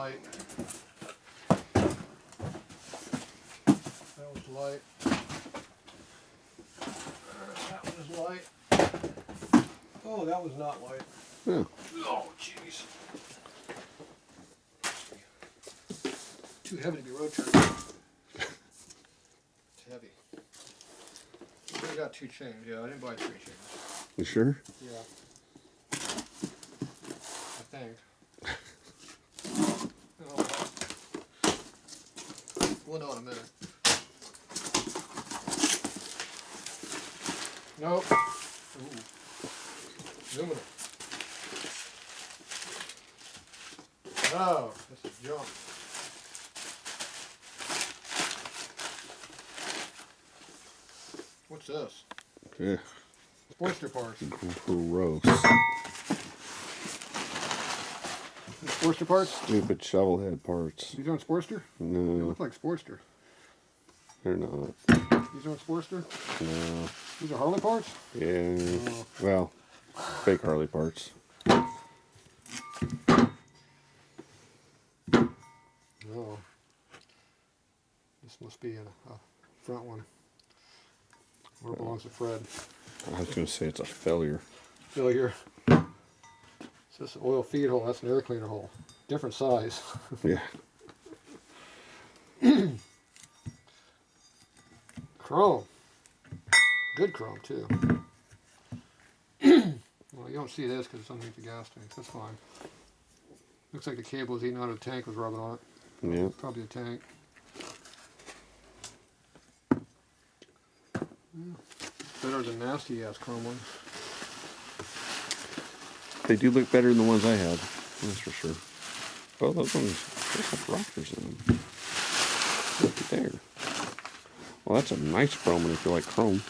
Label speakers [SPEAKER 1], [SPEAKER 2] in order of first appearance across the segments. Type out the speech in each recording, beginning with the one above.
[SPEAKER 1] light. That was light. That one is light. Oh, that was not light.
[SPEAKER 2] Yeah.
[SPEAKER 1] Oh, jeez. Too heavy to be road trip. It's heavy. I got 2 chains. Yeah, I didn't buy 3 chains.
[SPEAKER 2] You sure?
[SPEAKER 1] Yeah. I think. Oh. We'll know in a minute. Nope. Ooh. Aluminum. Oh, this is junk. What's this?
[SPEAKER 2] Yeah.
[SPEAKER 1] Sportster parts.
[SPEAKER 2] Gross.
[SPEAKER 1] Sportster parts?
[SPEAKER 2] Stupid shovelhead parts.
[SPEAKER 1] These aren't Sportster? They
[SPEAKER 2] No,
[SPEAKER 1] look like Sportster.
[SPEAKER 2] they're not.
[SPEAKER 1] These aren't Sportster?
[SPEAKER 2] No.
[SPEAKER 1] These are Harley parts?
[SPEAKER 2] Yeah.
[SPEAKER 1] Oh.
[SPEAKER 2] Well, fake Harley parts.
[SPEAKER 1] Oh. This must be a front one. Where it belongs to Fred.
[SPEAKER 2] I was going to say it's a failure.
[SPEAKER 1] Failure. It's this oil feed hole. That's an air cleaner hole. Different size.
[SPEAKER 2] Yeah.
[SPEAKER 1] Chrome. Good chrome, too. Well, you don't see this because it's underneath the gas tank. That's fine. Looks like the cable was eating out of the tank was rubbing on it.
[SPEAKER 2] Yeah.
[SPEAKER 1] Probably a tank. Yeah. Better than nasty ass chrome ones.
[SPEAKER 2] They do look better than the ones I had. That's for sure. Oh, those ones, there's some rockers in them. Look at there. Well, that's a nice chrome one if you like chrome.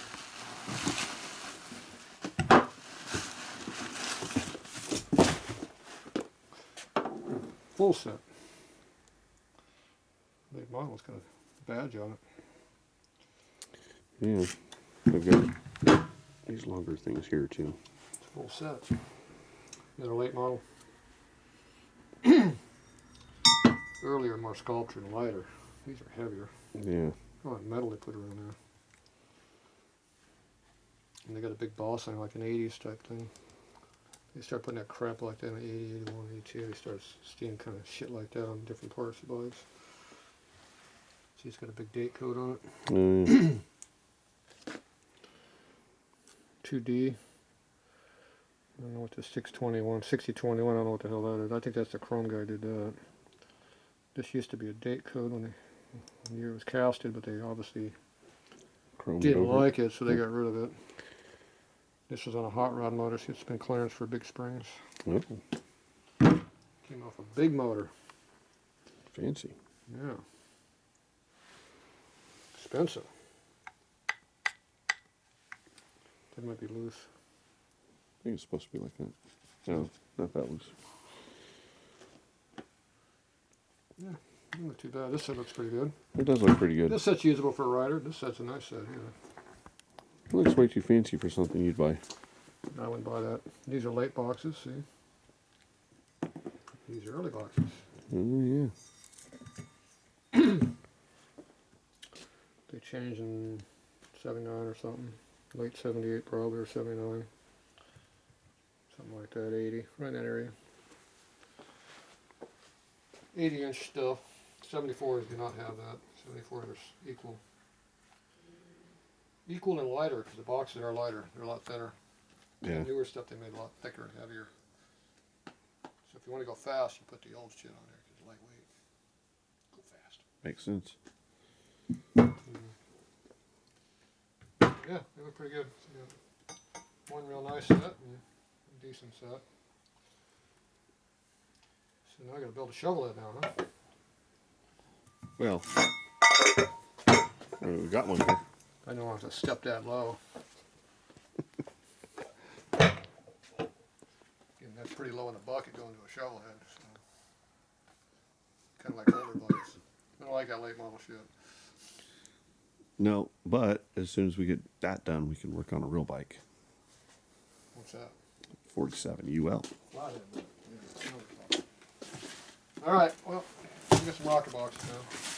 [SPEAKER 1] Full set. The model's got a badge on it.
[SPEAKER 2] Yeah. They've got these longer things here too.
[SPEAKER 1] It's full set. Got a late model. Earlier, more sculptured and lighter. These are heavier.
[SPEAKER 2] Yeah.
[SPEAKER 1] Oh, that metal they put around there. And they got a big ball sign like an 80s type thing. They start putting that crap like that in the 80, 81, 82. They start seeing kind of shit like that on different parts of the bikes. See, it's got a big date code on it. 2D. I don't know what the 621, 6021, I don't know what the hell that is. I think that's the chrome guy did that. This used to be a date code when the year it was casted, but they obviously didn't like it, so they got rid of it. This was on a hot rod motor, so it's been clearance for big springs.
[SPEAKER 2] Oh,
[SPEAKER 1] Came off a big motor.
[SPEAKER 2] fancy.
[SPEAKER 1] Yeah. Expensive. That might be loose.
[SPEAKER 2] I think it's supposed to be like that. No, not that loose.
[SPEAKER 1] Yeah, not too bad. This set looks pretty good.
[SPEAKER 2] It does look pretty good.
[SPEAKER 1] This set's usable for a rider. This set's a nice set here.
[SPEAKER 2] It looks way too fancy for something you'd buy.
[SPEAKER 1] I wouldn't buy that. These are late boxes, see? These are early boxes.
[SPEAKER 2] Oh, yeah.
[SPEAKER 1] They changed in 79 or something. Late 78 probably, or 79. Something like that, 80, right in that area. 80-inch still. 74s do not have that. 74s are equal. Equal and lighter, because the boxes are lighter. They're a lot thinner.
[SPEAKER 2] Yeah.
[SPEAKER 1] The newer stuff they made a lot thicker and heavier. So if you want to go fast, you put the old shit on there, because it's lightweight. Go fast.
[SPEAKER 2] Makes sense.
[SPEAKER 1] Yeah, they look pretty good. So you got one real nice set and a decent set. So now I got to build a shovelhead now, huh?
[SPEAKER 2] Well, we got one here.
[SPEAKER 1] I know I have to step that low. And that's pretty low in the bucket going to a shovelhead. So. Kind of like older bikes. I don't like that late model shit.
[SPEAKER 2] No, but as soon as we get that done, we can work on a real bike.
[SPEAKER 1] What's that?
[SPEAKER 2] 47 UL.
[SPEAKER 1] Flathead. Yeah, Alright, well, I got some rocker boxes now.